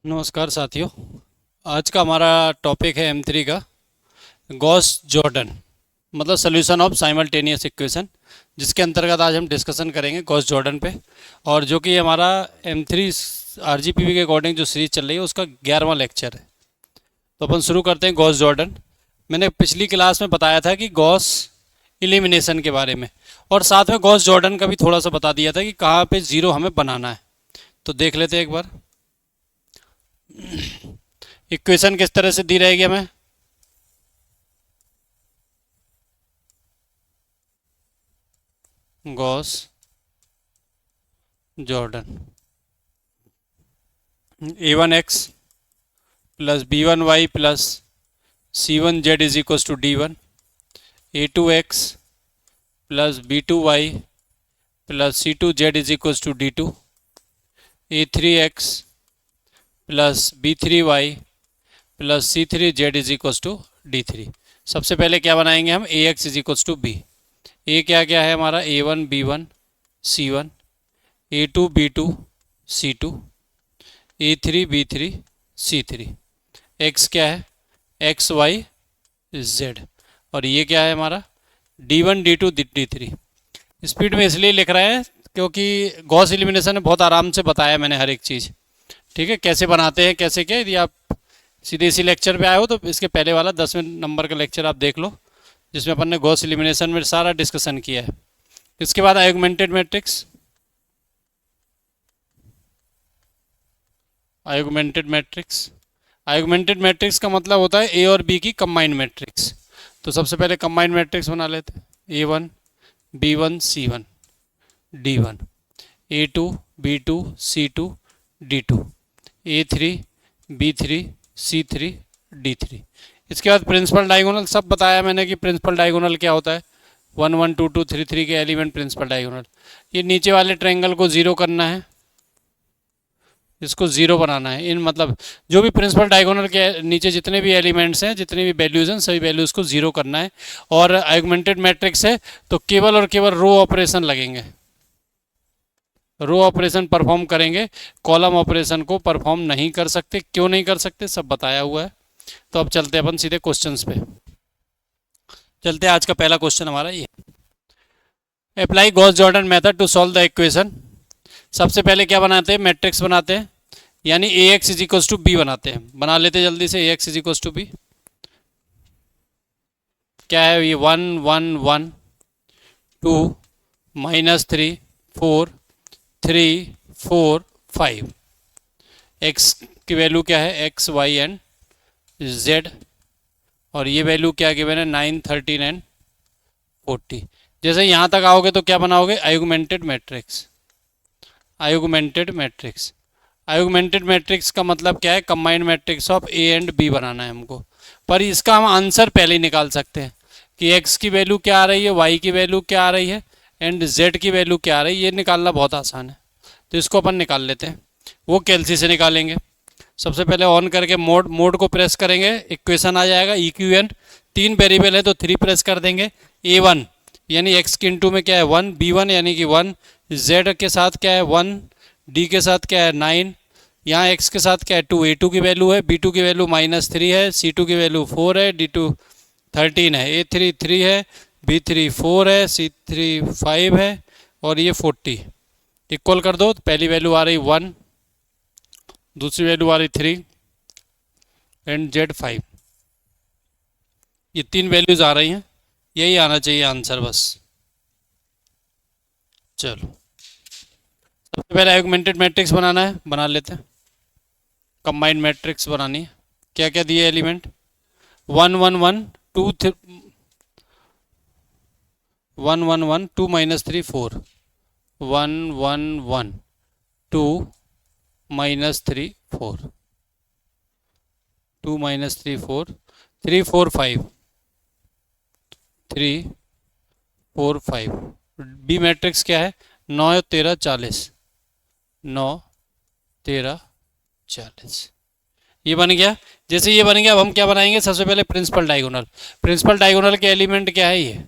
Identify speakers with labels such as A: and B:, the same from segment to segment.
A: नमस्कार साथियों। आज का हमारा टॉपिक है M3 का गॉस जॉर्डन, मतलब सोल्यूशन ऑफ साइमल्टेनियस इक्वेशन, जिसके अंतर्गत आज हम डिस्कशन करेंगे गॉस जॉर्डन पे। और जो कि हमारा M3 RGPV के अकॉर्डिंग जो सीरीज चल रही है उसका 11वां लेक्चर है। तो अपन शुरू करते हैं गॉस जॉर्डन। मैंने पिछली क्लास में बताया था कि गॉस इलिमिनेशन के बारे में, और साथ में गॉस जॉर्डन का भी थोड़ा सा बता दिया था कि कहाँ पे ज़ीरो हमें बनाना है। तो देख लेते हैं एक बार इक्वेशन किस तरह से दी रहेगी हमें। Gauss Jordan a1x plus b1y plus c1z is equal to d1, a2x plus b2y plus c2z is equal to d2, a3x plus b3y plus c3z is equal to d3। सबसे पहले क्या बनाएंगे हम, ax is equal to b। A क्या क्या है हमारा, a1 b1 c1, a2 b2 c2, a3 b3 c3। x क्या है, x y z। और ये क्या है हमारा d1 d2 d3। स्पीड में इसलिए लिख रहे हैं क्योंकि गॉस एलिमिनेशन में बहुत आराम से बताया मैंने हर एक चीज़, ठीक है, कैसे बनाते हैं कैसे क्या। यदि आप सीधे इसी लेक्चर पे आए हो तो इसके पहले वाला 10वें नंबर का लेक्चर आप देख लो, जिसमें अपन ने गॉस एलिमिनेशन में सारा डिस्कशन किया है। इसके बाद augmented matrix. Augmented matrix, augmented matrix का मतलब होता है ए और बी की कंबाइंड मैट्रिक्स। तो सबसे पहले कंबाइंड मैट्रिक्स बना लेते हैं, a1 b1 c1 d1, a2 b2 c2 d2, a3 b3 c3 d3। इसके बाद प्रिंसिपल डायगोनल सब बताया मैंने कि प्रिंसिपल डायगोनल क्या होता है, 1 1 2 2 3 3 के एलिमेंट प्रिंसिपल डायगोनल। ये नीचे वाले ट्रायंगल को ज़ीरो करना है, इसको ज़ीरो बनाना है। इन मतलब जो भी प्रिंसिपल डायगोनल के नीचे जितने भी एलिमेंट्स हैं, जितने भी वैल्यूज़ हैं, सभी वैल्यूज़ को ज़ीरो करना है। और आर्गुमेंटेड मैट्रिक्स है तो केवल और केवल रो ऑपरेशन लगेंगे, रो ऑपरेशन परफॉर्म करेंगे, कॉलम ऑपरेशन को परफॉर्म नहीं कर सकते। क्यों नहीं कर सकते सब बताया हुआ है। तो अब चलते हैं अपन सीधे क्वेश्चंस पे चलते हैं। आज का पहला क्वेश्चन हमारा ये, apply Gauss Jordan method to solve the equation. सबसे पहले क्या बनाते हैं, मैट्रिक्स बनाते हैं, यानी A X is equal to B बनाते हैं। बना लेते जल्दी से, A X is equal to B क्या है, ये 1 1 1 2 -3 4 3 4 5। एक्स की वैल्यू क्या है, एक्स वाई एंड जेड। और ये वैल्यू क्या गिवन है, 9 13 एंड 40। जैसे यहाँ तक आओगे तो क्या बनाओगे, augmented matrix. Augmented matrix, augmented matrix का मतलब क्या है, combined matrix of A and B बनाना है हमको। पर इसका हम आंसर पहले ही निकाल सकते हैं कि एक्स की वैल्यू क्या आ रही है, वाई की वैल्यू क्या आ रही है एंड जेड की वैल्यू क्या आ रही है। ये निकालना बहुत आसान है, तो इसको अपन निकाल लेते हैं। वो कैलसी से निकालेंगे। सबसे पहले ऑन करके मोड को प्रेस करेंगे, इक्वेशन आ जाएगा इक्वेशन। 3 वेरिएबल है तो 3 प्रेस कर देंगे। a1 यानी x के इंटू में क्या है 1, b1 यानी कि 1, z के साथ क्या है 1, d के साथ क्या है 9, यहाँ x के साथ क्या है 2, a2 की वैल्यू है, b2 की वैल्यू -3 है, c2 की वैल्यू 4 है, d2 13 है, a3 3 है, b3 4 है, c3 5 है और ये 40। इक्वल कर दो तो पहली वैल्यू आ रही 1, दूसरी वैल्यू आ रही 3 एंड z 5। ये 3 वैल्यूज आ रही हैं, यही आना चाहिए आंसर बस। चलो सबसे पहले आर्गुमेंटेड मैट्रिक्स बनाना है, बना लेते हैं। कंबाइंड मैट्रिक्स बनानी है। क्या क्या दिए एलिमेंट, 1 1 1 2 1 1 1 2 -3 4, 1 1 1 2 -3 4, 2 -3 4 3 4 5 3 4 5। बी मैट्रिक्स क्या है, 9 13 40, 9 13 40। ये बन गया। जैसे ये बन गया अब हम क्या बनाएंगे, सबसे पहले प्रिंसिपल डायगोनल। प्रिंसिपल डायगोनल के एलिमेंट क्या है, ये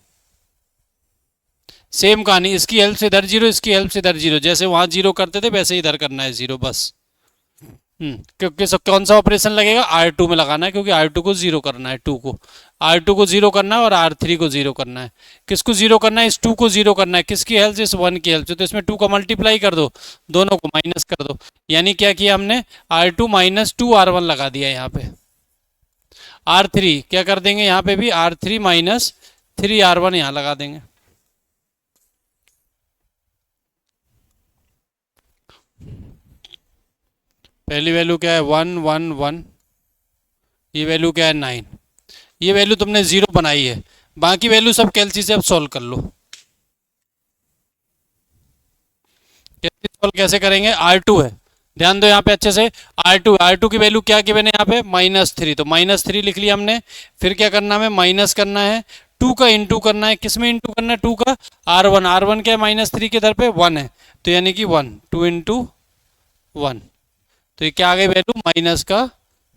A: सेम कहानी, इसकी हेल्प से इधर जीरो, इसकी हेल्प से इधर जीरो। जैसे वहां जीरो करते थे वैसे ही इधर करना है जीरो बस। क्योंकि कौन सा ऑपरेशन लगेगा, R2 में लगाना है, क्योंकि R2 को जीरो करना है, R2 को जीरो करना है और R3 को जीरो करना है। किसको जीरो करना है, इस 2 को जीरो करना है, किसकी हेल्प से, इस 1 की हेल्प से। तो इसमें 2 का मल्टीप्लाई कर दो, दोनों को माइनस कर दो, यानी क्या किया हमने, R2 माइनस 2R1 लगा दिया यहाँ पे। R3 क्या कर देंगे, यहाँ पे भी R3 माइनस 3R1 यहाँ लगा देंगे। पहली वैल्यू क्या है, 1 1 1, ये वैल्यू क्या है 9, ये वैल्यू तुमने जीरो बनाई है, बाकी वैल्यू सब कैलसी से अब सॉल्व कर लो। कैलसी सॉल्व कैसे करेंगे, R2 है, ध्यान दो यहाँ पे अच्छे से, R2 की वैल्यू क्या गिवन है यहाँ पे, -3, तो -3 लिख लिया हमने। फिर क्या करना है, माइनस करना है, 2 का इंटू करना है, किस में इंटू करना है, 2 का, R1 क्या है, -3 के दर पे 1 है, तो यानी कि 1, 2 इंटू 1, तो ये क्या आ गई वैल्यू, माइनस का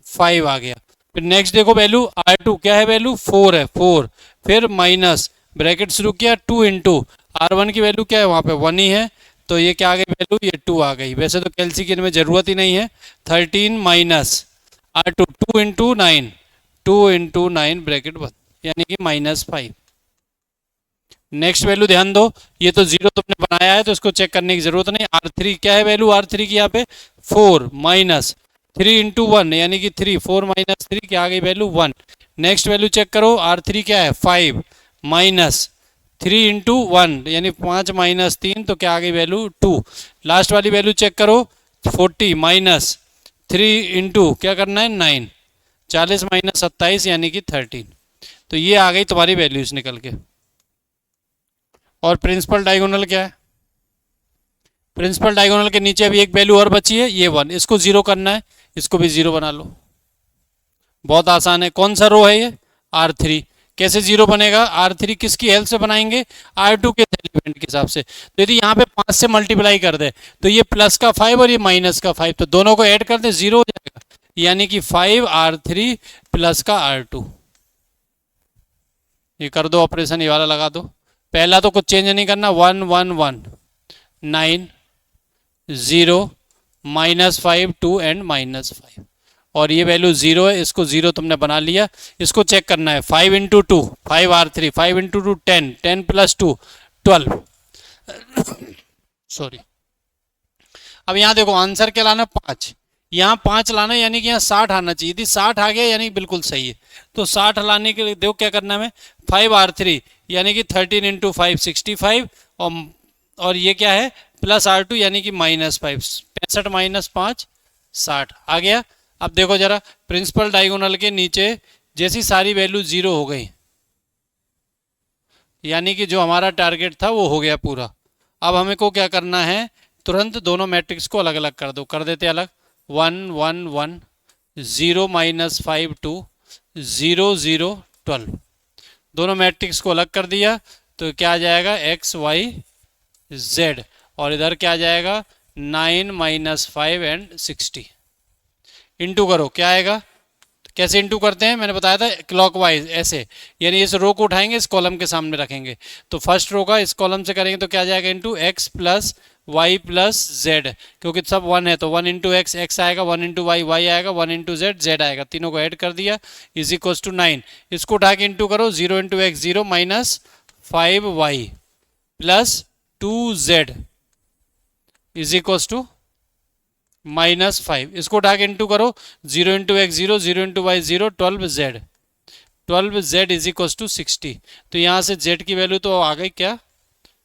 A: 5 आ गया। फिर नेक्स्ट देखो वैल्यू, R2 क्या है वैल्यू, 4 है, 4, फिर माइनस ब्रैकेट शुरू किया, 2 इंटू R1 की वैल्यू क्या है, वहाँ पे 1 ही है, तो ये क्या आ गई वैल्यू, ये 2 आ गई। वैसे तो कैलसी की इनमें जरूरत ही नहीं है। 13 minus R2, 2 into 9, 2 into 9 bracket बंद, यानी कि -5। नेक्स्ट वैल्यू ध्यान दो, ये तो जीरो तुमने बनाया है तो इसको चेक करने की जरूरत नहीं। R3 क्या है वैल्यू, R3 की यहाँ पे 4 माइनस 3 इंटू 1, यानी कि 3, 4 माइनस 3 क्या आ गई वैल्यू, 1। नेक्स्ट वैल्यू चेक करो, R3 क्या है, 5 माइनस 3 इंटू 1, यानी 5 माइनस 3, तो क्या आ गई वैल्यू, 2। लास्ट वाली वैल्यू चेक करो, 40 माइनस 3 इंटू क्या करना है, 9, 40 माइनस 27, यानी कि 13। तो ये आ गई तुम्हारी वैल्यूज निकल के। और प्रिंसिपल डायगोनल क्या है, प्रिंसिपल डायगोनल के नीचे अभी एक वैल्यू और बची है, ये 1, इसको जीरो करना है, इसको भी जीरो बना लो, बहुत आसान है। कौन सा रो है ये, R3, कैसे जीरो बनेगा, R3 किसकी हेल्प से बनाएंगे, R2 के एलिमेंट के हिसाब से। तो यदि यहाँ पे 5 से मल्टीप्लाई कर दे तो ये प्लस का 5 और ये माइनस का 5, तो दोनों को ऐड कर दे, जीरो हो जाएगा, यानी कि 5R3 प्लस का R2। ये कर दो ऑपरेशन, ये वाला लगा दो। पहला तो कुछ चेंज नहीं करना, 1 1 1 9 0 -5 2 एंड -5, और ये वैल्यू 0 है, इसको 0 तुमने बना लिया। इसको चेक करना है, 5 into 2 5R3, 5 into 2 10, 10 plus 2 12, sorry. अब यहाँ देखो आंसर क्या लाना, 5, यहाँ 5 लाना, यानी कि यहाँ 60 आना चाहिए। यदि 60 आ गया यानी बिल्कुल सही है। तो 60 लाने के लिए देखो क्या करना है, 5R3 यानी कि 13 इंटू 5 65, और ये क्या है प्लस R2 यानी कि -5, 65 माइनस 5 60 आ गया। अब देखो जरा प्रिंसिपल डायगोनल के नीचे जैसी सारी वैल्यू जीरो हो गई, यानी कि जो हमारा टारगेट था वो हो गया पूरा। अब हमें को क्या करना है, तुरंत दोनों मैट्रिक्स को अलग अलग कर दो, कर देते अलग, 1 1 1 0 -5 2 0 0 12, दोनों मैट्रिक्स को अलग कर दिया। तो क्या आ जाएगा, x y z, और इधर क्या आ जाएगा, 9 -5 एंड 60। इंटू करो क्या आएगा, कैसे इंटू करते हैं मैंने बताया था, क्लॉकवाइज ऐसे, यानी इस रो को उठाएंगे इस कॉलम के सामने रखेंगे, तो फर्स्ट रो का इस कॉलम से करेंगे तो क्या आ जाएगा, into x plus y plus z, क्योंकि सब 1 है तो 1 इंटू एक्स, एक्स आएगा, 1 इंटू वाई, वाई आएगा, 1 इंटू जेड, जेड आएगा, तीनों को ऐड कर दिया, इज इक्वल्स टू 9। इसको उठा के इंटू करो, 0 into x 0 minus 5y plus 2z is equals to -5। इसको उठा के इंटू करो, 0 into x 0, 0 into y 0, 12z, 12z is equals to 60। तो यहाँ से z की वैल्यू तो आ गई क्या,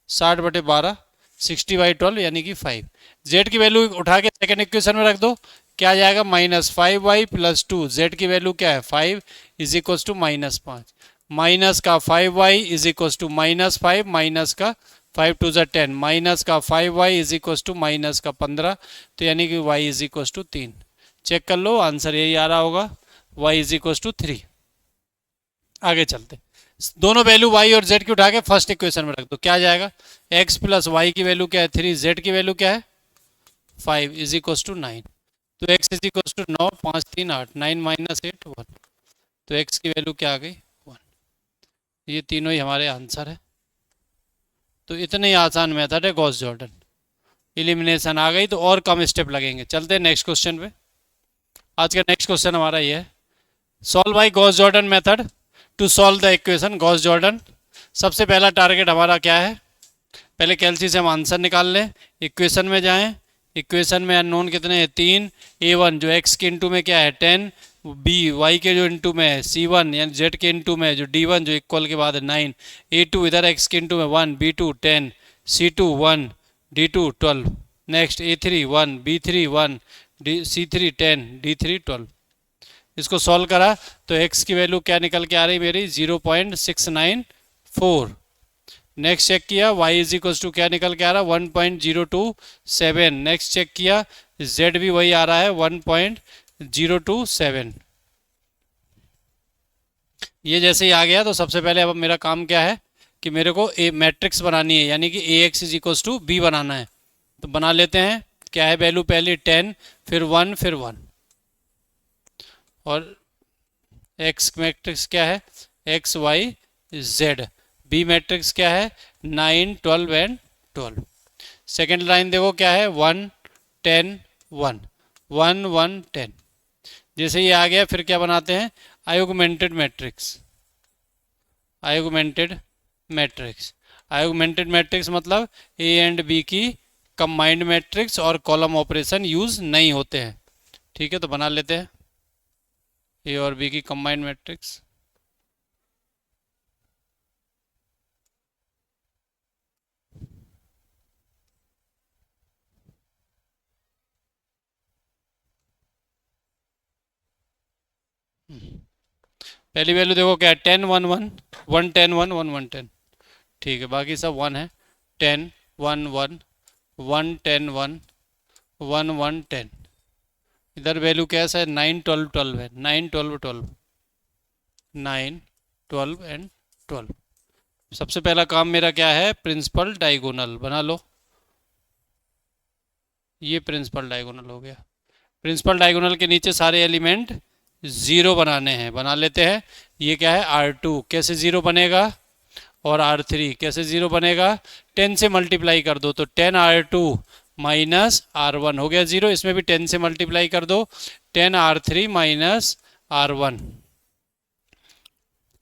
A: 60/12, 60/12 यानी कि 5। z की वैल्यू उठा के सेकंड इक्वेशन में रख दो, क्या आ जाएगा, -5y प्लस 2, z की वैल्यू क्या है 5 इज इक्वल्स टू -5, माइनस का 5y is equals to -5, minus का 5 2 10, माइनस का 5y is equals to minus का 15, तो यानी कि y is equals to 3। Check कर लो आंसर यही आ रहा होगा, y इज इक्वल्स टू 3। आगे चलते, दोनों वैल्यू y और z की उठा के फर्स्ट इक्वेशन में रख दो, क्या आ जाएगा, x प्लस वाई की वैल्यू क्या है 3, z की वैल्यू क्या है 5 इज इक्वल्स टू 9, तो x is equals to 9 5 3 8, 9 minus 8 1, तो x की वैल्यू क्या आ गई 1। ये तीनों ही हमारे आंसर है। तो इतने ही आसान मेथड है गॉस जॉर्डन, एलिमिनेशन आ गई तो और कम स्टेप लगेंगे। चलते हैं नेक्स्ट क्वेश्चन पे। आज का नेक्स्ट क्वेश्चन हमारा ये है, solve by Gauss Jordan method to solve the equation Gauss Jordan. सबसे पहला टारगेट हमारा क्या है, पहले कैलसी से हम आंसर निकाल लें, इक्वेशन में जाएं, इक्वेशन में अननोन कितने हैं 3, a1 जो x के इंटू में क्या है 10, b y के जो इंटू में है c1 यानी z के इंटू में है जो d1 जो इक्वल के बाद है 9, a2 इधर x के इंटू में 1, b2 10, c2 1, d2 12, next a3 1, b3 1, c3 10, d3 12। इसको सॉल्व करा तो x की वैल्यू क्या निकल के आ रही मेरी 0.694। नेक्स्ट चेक किया y इज इक्वल टू क्या निकल के आ रहा है 1.027। नेक्स्ट चेक किया z भी वही आ रहा है 1.027। ये जैसे ही आ गया तो सबसे पहले अब मेरा काम क्या है कि मेरे को ए मैट्रिक्स बनानी है, यानी कि ax is equal to b बनाना है। तो बना लेते हैं, क्या है वैल्यू पहले 10 फिर 1 फिर 1, और x मैट्रिक्स क्या है x y z, B matrix क्या है 9 12 एंड 12। सेकेंड लाइन देखो क्या है 1 10 1 1 1 10। जैसे ये आ गया फिर क्या बनाते हैं आयुगमेंटेड matrix, augmented matrix, augmented matrix मतलब ए एंड बी की कंबाइंड मैट्रिक्स और कॉलम ऑपरेशन यूज नहीं होते हैं। ठीक है, तो बना लेते हैं ए और बी की कंबाइंड मैट्रिक्स। पहली वैल्यू देखो क्या है 10 1 1 1 10 1 1 1 10। ठीक है, बाकी सब 1 है, 10 1 1 1 10 1 1 1 10। इधर वैल्यू कैसा है 9 12 12 है, 9 12 12 9 12 एंड 12। सबसे पहला काम मेरा क्या है प्रिंसिपल डायगोनल बना लो, ये प्रिंसिपल डायगोनल हो गया। प्रिंसिपल डायगोनल के नीचे सारे एलिमेंट ज़ीरो बनाने हैं, बना लेते हैं। ये क्या है R2 कैसे ज़ीरो बनेगा, और R3 कैसे ज़ीरो बनेगा 10 से मल्टीप्लाई कर दो तो 10 R2 माइनस R1 हो गया ज़ीरो। इसमें भी 10 से मल्टीप्लाई कर दो 10 R3 माइनस R1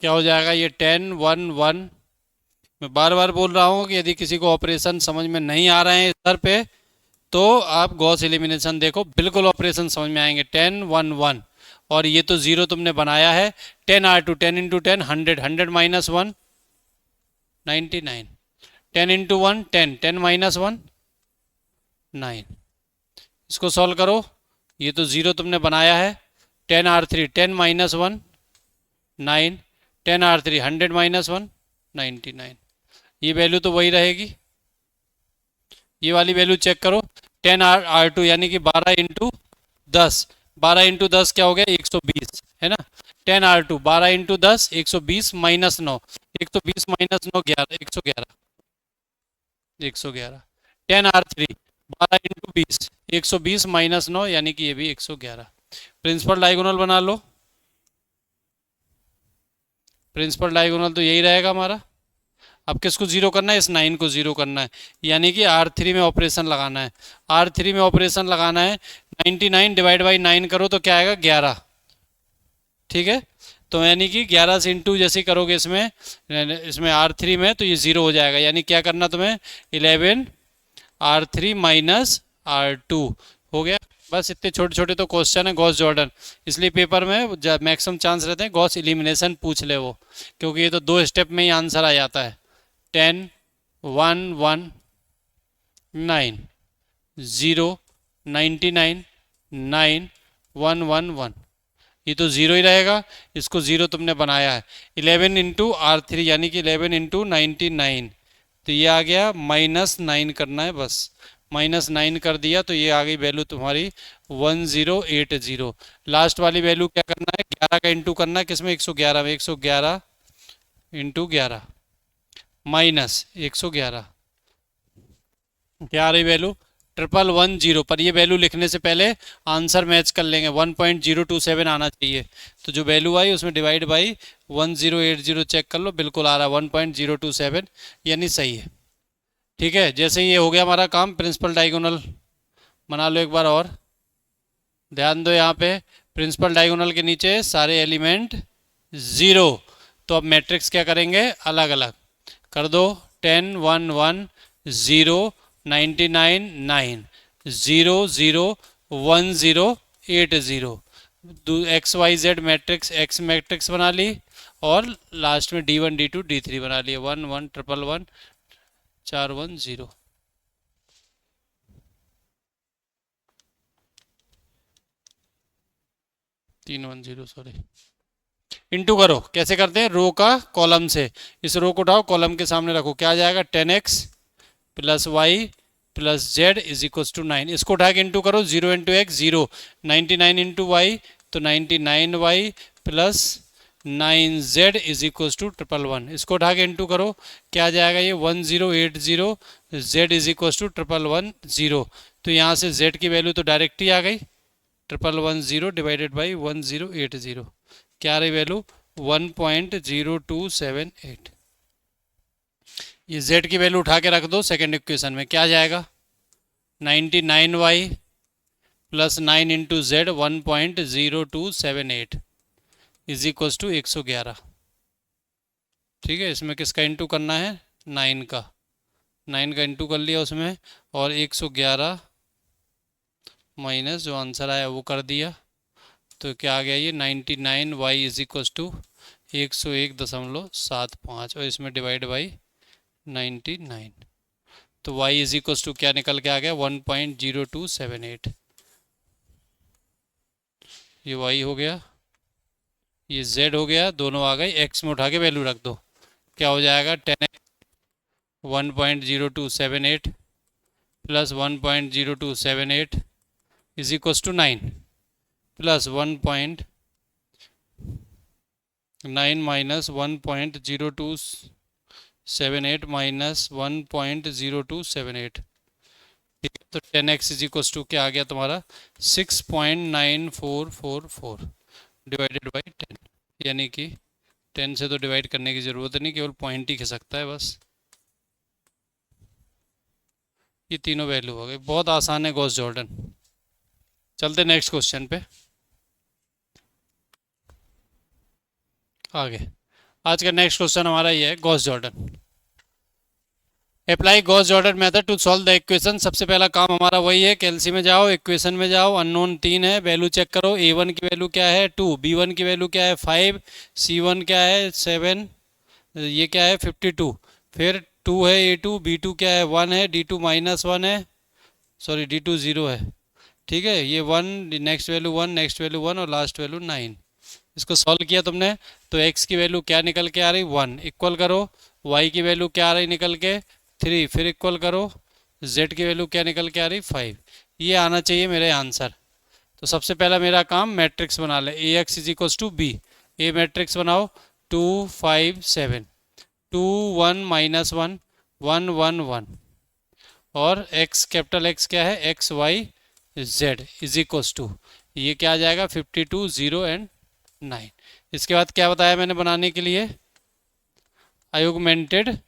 A: क्या हो जाएगा ये 10 1 1। मैं बार बार बोल रहा हूँ कि यदि किसी को ऑपरेशन समझ में नहीं आ रहे हैं इधर पे तो आप गॉस एलिमिनेशन देखो, बिल्कुल ऑपरेशन समझ में आएंगे। 10 1 1 और ये तो ज़ीरो तुमने बनाया है, 10 R2 10 into 10 100 100 minus 1 99, 10 into 1 10 10 minus 1 9। इसको सॉल्व करो, ये तो ज़ीरो तुमने बनाया है, 10 R3 10 माइनस 1 9, 10 R3 100 माइनस 1 99। ये वैल्यू तो वही रहेगी। ये वाली वैल्यू चेक करो 10 R2 यानी कि 12 इंटू 10, 12 इंटू 10 क्या हो गया 120 है ना। 10 R2 12 into 10 120 minus 9, 120 minus 9 11 111 111। 10 R3 12 into 20 120 minus 9 यानी कि ये भी 111। प्रिंसिपल डायगोनल बना लो, प्रिंसिपल डायगोनल तो यही रहेगा हमारा। अब किसको जीरो करना है इस 9 को जीरो करना है, यानी कि R3 में ऑपरेशन लगाना है, R3 में ऑपरेशन लगाना है। 99 डिवाइड बाई 9 करो तो क्या आएगा 11। ठीक है, तो यानी कि 11 से इंटू जैसे करोगे इसमें R3 में तो ये ज़ीरो हो जाएगा, यानी क्या करना तुम्हें 11 R3 माइनस R2 हो गया। बस इतने छोटे छोटे तो क्वेश्चन है गॉस जॉर्डन, इसलिए पेपर में मैक्सिमम चांस रहते हैं गॉस एलिमिनेशन पूछ ले वो, क्योंकि ये तो 2 स्टेप में ही आंसर आ जाता है। 10 1 1 9 0 99 9 1 1 1, ये तो ज़ीरो ही रहेगा, इसको ज़ीरो तुमने बनाया है। 11 इंटू R3 यानी कि 11 इंटू 99, तो ये आ गया -9 करना है, बस -9 कर दिया तो ये आ गई वैल्यू तुम्हारी 1080। लास्ट वाली वैल्यू क्या करना है 11 का इंटू करना है किसमें 111 में, 111 इंटू 11 माइनस 111 क्या आ रही वैल्यू 1110। पर ये वैल्यू लिखने से पहले आंसर मैच कर लेंगे, 1.027 आना चाहिए। तो जो वैल्यू आई उसमें डिवाइड बाई 1080 चेक कर लो, बिल्कुल आ रहा है 1.027 यानी सही है। ठीक है, जैसे ही ये हो गया हमारा काम, प्रिंसिपल डायगोनल बना लो एक बार और, ध्यान दो यहाँ पे प्रिंसिपल डायगोनल के नीचे सारे एलिमेंट 0। तो अब मैट्रिक्स क्या करेंगे, अलग अलग कर दो। 10 1 1 0 99 9 0 0 1 0 8 0। X y z matrix x matrix बना ली और लास्ट में D1 D2 D3 बना लिए। 1 1 1 1 4 1 0। तीन 1 0 सॉरी। इंटू करो, कैसे करते हैं, रो का कॉलम से। इस रो को उठाओ कॉलम के सामने रखो, क्या आ जाएगा 10x plus y plus z is equal to 9। इसको उठा के इंटू करो, 0 इंटू एक्स 0, 99 इंटू वाई तो 99y plus 9z is equal to 111। इसको उठा के इंटू करो, क्या आ जाएगा ये 1080 z इज इक्व टू 1110। तो यहाँ से z की वैल्यू तो डायरेक्ट ही आ गई, 1110 डिवाइडेड बाई 1080, क्या आ रही वैल्यू 1.0278। ये z की वैल्यू उठा के रख दो सेकेंड इक्वेशन में, क्या आ जाएगा 99y plus 9 into z 1.0278 is equal to 111। ठीक है, इसमें किसका इंटू करना है, 9 का। 9 का इंटू कर लिया उसमें, और 111 माइनस जो आंसर आया वो कर दिया। तो क्या आ गया ये 99y इज इक्व टू 101.75 और इसमें डिवाइड बाई 99। तो y इज इक्व टू क्या निकल के आ गया 1.0278। ये y हो गया, ये z हो गया, दोनों आ गए। x में उठा के वैल्यू रख दो, क्या हो जाएगा 10x 1.0278 plus 1.0278 is equal to 9 plus 1.9 minus 1.0278 minus 1.0278। तो 10x इज इक्व टू क्या आ गया तुम्हारा 6.9444 डिवाइडेड बाई 10। यानी कि 10 से तो डिवाइड करने की ज़रूरत नहीं, केवल पॉइंट ही खिसकता है बस। ये तीनों वैल्यू हो गई, बहुत आसान है गॉस जॉर्डन। चलते नेक्स्ट क्वेश्चन पे आगे। आज का नेक्स्ट क्वेश्चन हमारा ये है Gauss Jordan. Apply Gauss Jordan method to solve the equation. सबसे पहला काम हमारा वही है, कैलसी में जाओ, इक्वेशन में जाओ, अननोन 3 है, वैल्यू चेक करो। a1 की वैल्यू क्या है 2, b1 की वैल्यू क्या है 5, c1 क्या है 7, ये क्या है 52, फिर 2 है a2, b2 क्या है 1 है, d2 माइनस 1 है, सॉरी d2 0 है। ठीक है, ये 1, नेक्स्ट वैल्यू 1, नेक्स्ट वैल्यू 1 और लास्ट वैल्यू 9। इसको सॉल्व किया तुमने तो x की वैल्यू क्या निकल के आ रही 1, इक्वल करो y की वैल्यू क्या आ रही निकल के 3, फिर इक्वल करो z की वैल्यू क्या निकल के आ रही 5। ये आना चाहिए मेरे आंसर। तो सबसे पहला मेरा काम मैट्रिक्स बना ले, ax is equal to b। A matrix बनाओ 2 5 7 2 1 माइनस 1 1 1 1 और x कैपिटल x क्या है x y z is equal to ये क्या आ जाएगा 52 0 एंड 9। इसके बाद क्या बताया मैंने बनाने के लिए, आयुगमेंटेड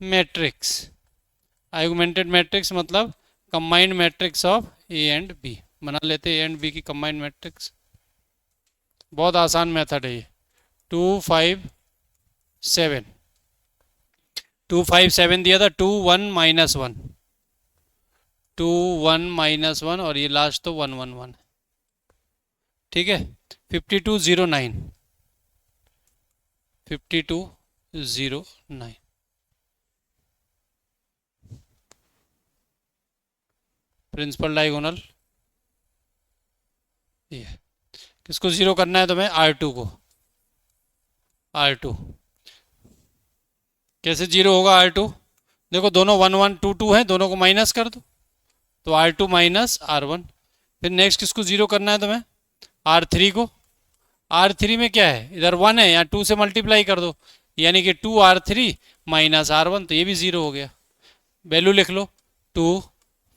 A: मैट्रिक्स। आयुगमेंटेड मैट्रिक्स मतलब combined matrix of A and B. बना लेते ए एंड बी की कंबाइंड मैट्रिक्स, बहुत आसान मेथड है ये। 2 5 7 2 5 7 दिया था, 2 1 माइनस 1 2 1 माइनस 1 और ये लास्ट तो 1 1 1। ठीक है, 52 0 9 52 0 9। प्रिंसिपल डायगोनल ये किसको जीरो करना है तुम्हें, R2 को। R2 कैसे जीरो होगा R2, देखो दोनों 1 1 2 2 हैं, दोनों को माइनस कर दो तो R2 माइनस R1। फिर नेक्स्ट किसको जीरो करना है तुम्हें, R3 को। R3 में क्या है, इधर 1 है, यहाँ 2 से मल्टीप्लाई कर दो यानी कि 2R3 माइनस R1, तो ये भी जीरो हो गया। वैल्यू लिख लो 2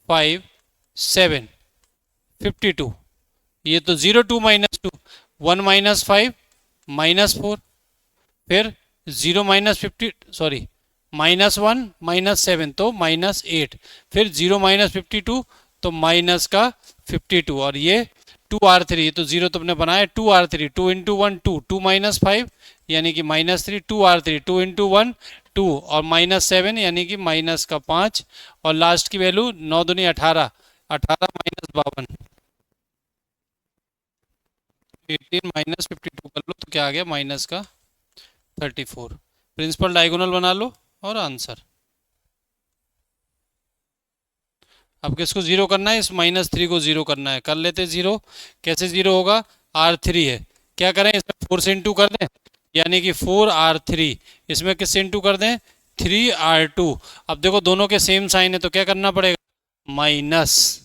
A: 5 7 52, ये तो 0 2 माइनस 2 1 माइनस 5 माइनस 4, फिर 0 माइनस 50 सॉरी माइनस 1 माइनस 7 तो माइनस 8, फिर 0 माइनस 52 तो माइनस का 52 और ये 2R3, तो 0 तुमने बनाया 2R3, 2 × 1 2, 2 - 5 यानी कि -3, 2R3, 2 × 1 2 और -7 यानी कि -5 और लास्ट की वैल्यू 9 दूनी 18, 18 - 52, 18 - 52 कर लो तो क्या आ गया -34। प्रिंसिपल डायगोनल बना लो और आंसर। अब किसको जीरो करना है? इस -3 को जीरो करना है। कर लेते जीरो। कैसे जीरो होगा? R3 है, क्या करें इसमें 4 से इंटू कर दें, यानी कि 4R3। इसमें किससे इंटू कर दें? 3R2। अब देखो दोनों के सेम साइन है तो क्या करना पड़ेगा? माइनस,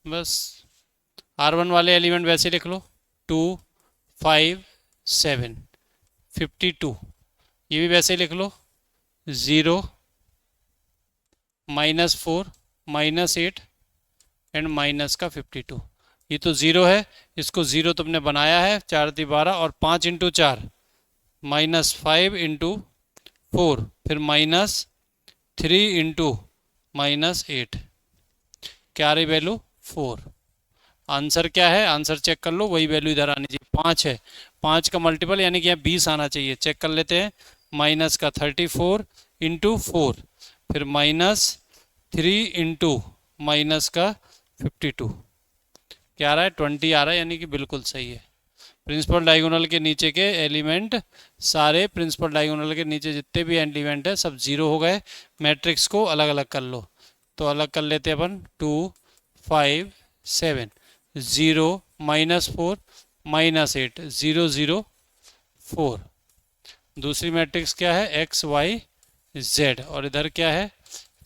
A: बस R1 वाले एलिमेंट वैसे लिख लो, 2 5 7 52, ये भी वैसे लिख लो, 0 -4 -8 एंड माइनस का 52। ये तो ज़ीरो है, इसको ज़ीरो तुमने बनाया है, 4 × 12 और 5 × 4 -5 × 4, फिर -3 × -8, क्या रही वैल्यू? 4। आंसर क्या है? आंसर चेक कर लो, वही वैल्यू इधर आनी चाहिए, 5 है। 5 का मल्टीपल यानी कि यहाँ 20 आना चाहिए। चेक कर लेते हैं, माइनस का 34 × 4, फिर -3 × माइनस का 52, क्या आ रहा है? 20 आ रहा है, यानी कि बिल्कुल सही है। प्रिंसिपल डायगोनल के नीचे के एलिमेंट सारे, प्रिंसिपल डायगोनल के नीचे जितने भी एलिमेंट है सब जीरो हो गए। मैट्रिक्स को अलग अलग कर लो, तो अलग कर लेते हैं अपन, 2 5 7 0 -4 -8 0 0 4। दूसरी मैट्रिक्स क्या है? एक्स वाई जेड, और इधर क्या है?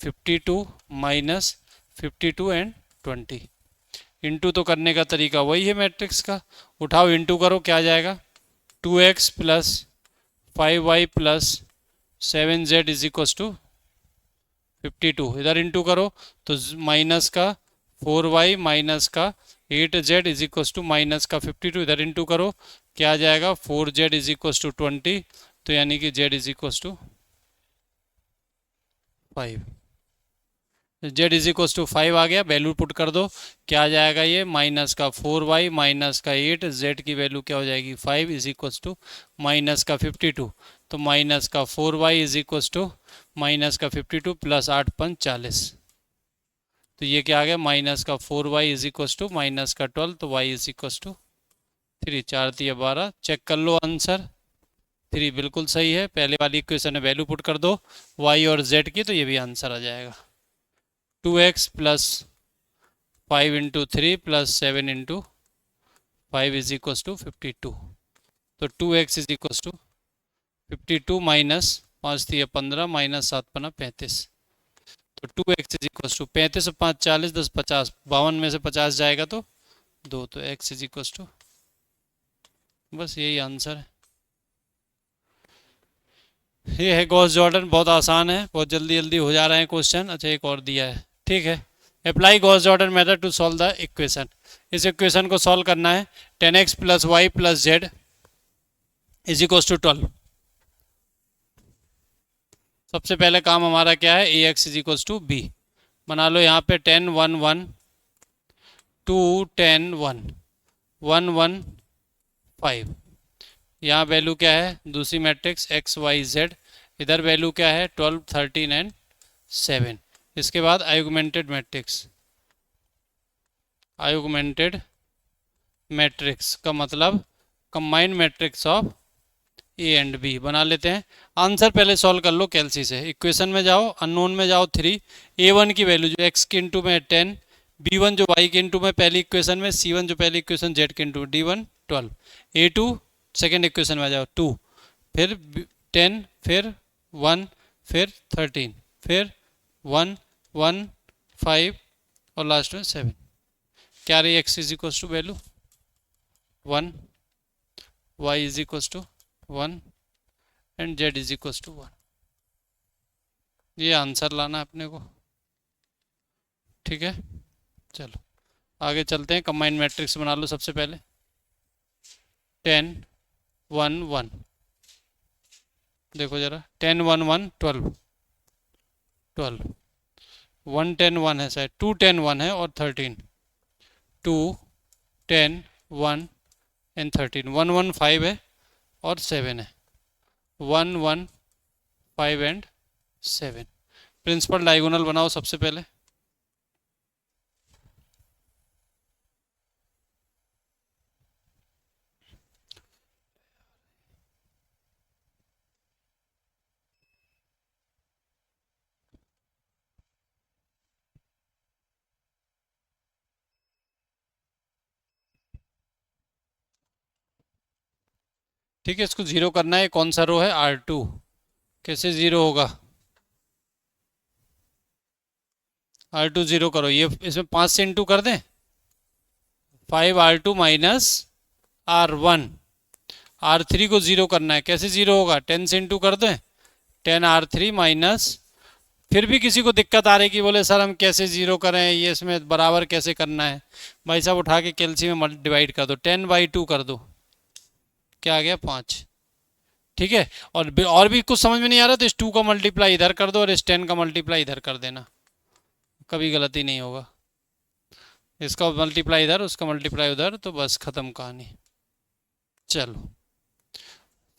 A: 52 -52 एंड 20। इंटू तो करने का तरीका वही है मैट्रिक्स का, उठाओ इंटू करो, क्या आ जाएगा? 2x + 5y + 7z = 52। इधर इंटू करो तो माइनस का 4y माइनस का 8z = -52। इधर इंटू करो, क्या आ जाएगा? 4z = 20, तो यानी कि z = 5। z = 5 आ गया, वैल्यू पुट कर दो, क्या आ जाएगा? ये माइनस का 4y माइनस का 8, z की वैल्यू क्या हो जाएगी? 5 = माइनस का 52, तो माइनस का 4y = माइनस का 52 + 8 × 5 = 40, तो ये क्या आ गया? माइनस का 4y = माइनस का 12, तो y = 3, 4 × 12। चेक कर लो आंसर, 3 बिल्कुल सही है। पहले वाली इक्वेशन में वैल्यू पुट कर दो y और z की, तो ये भी आंसर आ जाएगा। 2x + 5 × 3 + 7 × 5 = 52, तो 2x = 52 माइनस 5 × 15 माइनस 7 × 35, तो 2x = 35 और 5 40, 10 50, 52 में से 50 जाएगा तो 2, तो x = बस यही आंसर है। ये है गॉस जॉर्डन, बहुत आसान है, बहुत जल्दी जल्दी हो जा रहे हैं क्वेश्चन। अच्छा एक और दिया है, ठीक है। Apply Gauss Jordan method to solve the equation. इस इक्वेशन को सॉल्व करना है। 10x + y + z = 12। सबसे पहले काम हमारा क्या है? ax = b। बना लो यहाँ पे 10 1 1 2 10 1 1 1 5। यहाँ वैल्यू क्या है? दूसरी मैट्रिक्स x y z, इधर वैल्यू क्या है? 12 13 एंड 7। इसके बाद आर्गुमेंटेड मैट्रिक्स, आर्गुमेंटेड मैट्रिक्स का मतलब combined matrix of A and B बना लेते हैं। आंसर पहले सॉल्व कर लो कैलसी से। इक्वेशन में जाओ, अननोन में जाओ 3, a1 की वैल्यू जो x के इंटू में 10, b1 जो y के इंटू में पहली इक्वेशन में, c1 जो पहली इक्वेशन z के into, d1 12, a2 second equation में जाओ 2, फिर 10, फिर 1, फिर 13, फिर 1 1 5 और लास्ट में 7। क्या रही x = value 1, y = 1 and z = 1। ये आंसर लाना अपने को, ठीक है। चलो आगे चलते हैं। कंबाइंड मैट्रिक्स बना लो सबसे पहले। 10 1 1, देखो जरा, 10 1 1 12 12, 1 10 1 है शायद, 2 10 1 है और 13 2 10, 1 एंड 13। 1 1 5 है और 7 है। 1 1 5 एंड 7। प्रिंसिपल डायगोनल बनाओ सबसे पहले। ठीक है, इसको जीरो करना है। कौन सा रो है? R2। कैसे जीरो होगा? R2 जीरो करो। ये इसमें 5 से इंटू कर दें। 5R2 minus R1। R3 को जीरो करना है। कैसे जीरो होगा? 10 से इंटू कर दें। 10R3 माइनस, फिर भी किसी को दिक्कत आ रही कि बोले सर हम कैसे जीरो करें, ये इसमें बराबर कैसे करना है? भाई साहब उठा के कैलसी में डिवाइड कर दो। 10/2 कर दो। क्या आ गया? 5। ठीक है। और भी कुछ समझ में नहीं आ रहा तो इस 2 का मल्टीप्लाई इधर कर दो और इस 10 का मल्टीप्लाई इधर कर देना, कभी गलती नहीं होगा। इसका मल्टीप्लाई इधर, उसका मल्टीप्लाई उधर, तो बस खत्म कहानी। चलो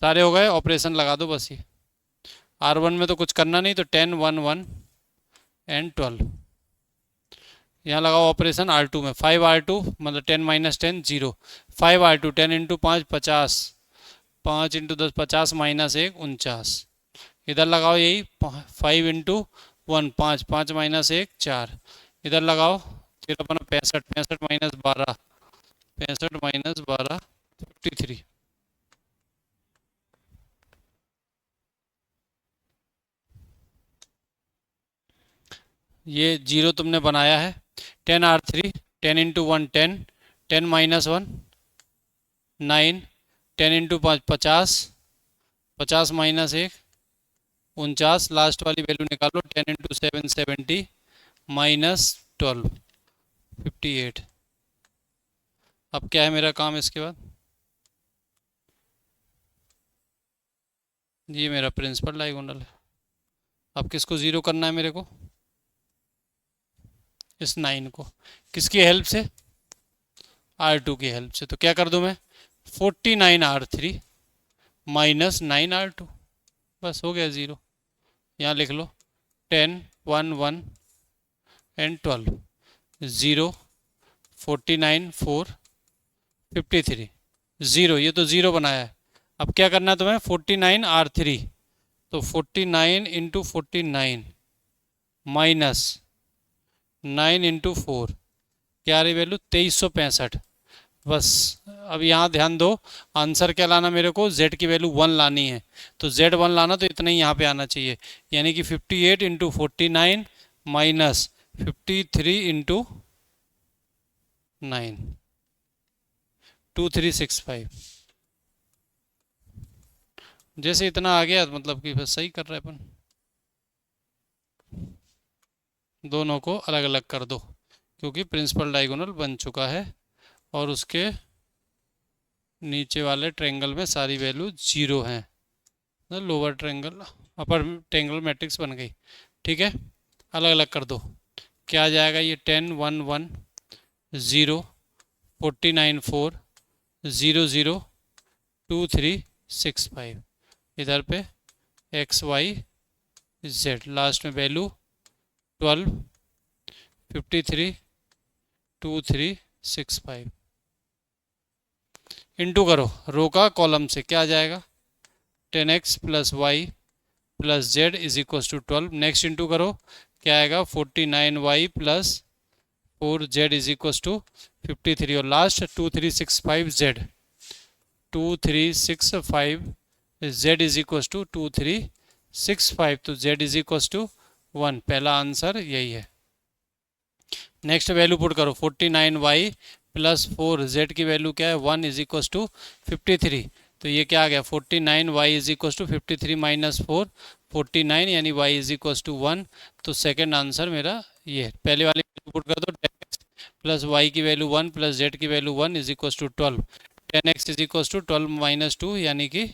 A: सारे हो गए। ऑपरेशन लगा दो बस। ये R1 में तो कुछ करना नहीं, तो 10 1 1 एंड 12। यहाँ लगाओ ऑपरेशन R2 में। 5R2 मतलब 10 minus 10 0। 5R2 10 into 5 50। 5 into 10 50 minus 1 49। इधर लगाओ यही 5 इंटू 1 5। 5 माइनस 1 4। इधर लगाओ फिर अपना 65। 65 माइनस 12। 65 माइनस 12 53। ये जीरो तुमने बनाया है। 10R3 10 into 1 10। 10 minus 1 9। 10 into 5 50। 50 minus 1 49। Last वाली वैल्यू निकालो। 10 इंटू 7 70 माइनस 12 58। अब क्या है मेरा काम इसके बाद? ये मेरा प्रिंसिपल डायगोनल है। अब किसको ज़ीरो करना है मेरे को? इस 9 को। किसकी हेल्प से? R2 की हेल्प से। तो क्या कर दूं मैं? 49R3 minus 9R2। बस हो गया ज़ीरो। यहाँ लिख लो 10 1 1 एंड 12 0 49 4 53 ज़ीरो। ये तो ज़ीरो बनाया है। अब क्या करना है तुम्हें? 49R3, तो 49 इंटू 49 माइनस 9 इंटू 4। क्या रही वैल्यू? 2365। बस अब यहाँ ध्यान दो, आंसर क्या लाना मेरे को? z की वैल्यू 1 लानी है। तो z 1 लाना, तो इतना ही यहाँ पे आना चाहिए। यानी कि 58 इंटू 49 माइनस 53 इंटू 9 2365। जैसे इतना आ गया मतलब कि बस सही कर रहे हैं अपन। दोनों को अलग अलग कर दो क्योंकि प्रिंसिपल डायगोनल बन चुका है और उसके नीचे वाले ट्रायंगल में सारी वैल्यू जीरो हैं। लोअर ट्रायंगल अपर ट्रायंगल मैट्रिक्स बन गई। ठीक है, अलग अलग कर दो। क्या आ जाएगा? ये 10 1 1 0 49 4 0 0 2 3 6 5। इधर पे एक्स वाई जेड, लास्ट में वैल्यू 12 53 2 3 6 5। इंटू करो रो का कॉलम से। क्या आ जाएगा? 10x plus y plus z is equal to 12। Next into करो। क्या आएगा? 49y plus 4z is equal to 53। और last 2365 z 2365 z is equal to 2365। तो z इज इक्वल टू 1। पहला आंसर यही है। नेक्स्ट वैल्यू पुट करो। 49y प्लस 4z की वैल्यू क्या है? 1 इज इक्वल टू 53। तो ये क्या आ गया? 49y is equal to 53 minus 4 49, यानी y इज इक्वल टू 1। तो सेकंड आंसर मेरा ये है। पहले वाले पुट कर दो। 10x प्लस वाई की वैल्यू 1 प्लस जेड की value 1 is equal to 12। 10x is equal to 12 minus 2 यानी कि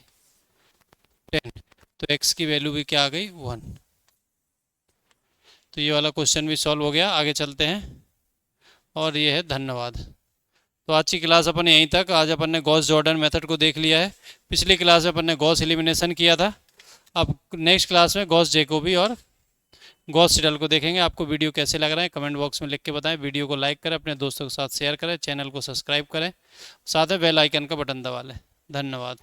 A: 10। तो x की वैल्यू भी क्या आ गई? 1। तो ये वाला क्वेश्चन भी सॉल्व हो गया। आगे चलते हैं और ये है धन्यवाद। तो आज की क्लास अपन यहीं तक। आज अपन ने गॉस जॉर्डन मेथड को देख लिया है। पिछली क्लास में अपन ने गॉस एलिमिनेशन किया था। अब नेक्स्ट क्लास में गॉस जैकोबी और गॉस सीडल को देखेंगे। आपको वीडियो कैसे लग रहा है कमेंट बॉक्स में लिख के बताएं। वीडियो को लाइक करें, अपने दोस्तों के साथ शेयर करें, चैनल को सब्सक्राइब करें, साथ में बेल आइकन का बटन दबा लें। धन्यवाद।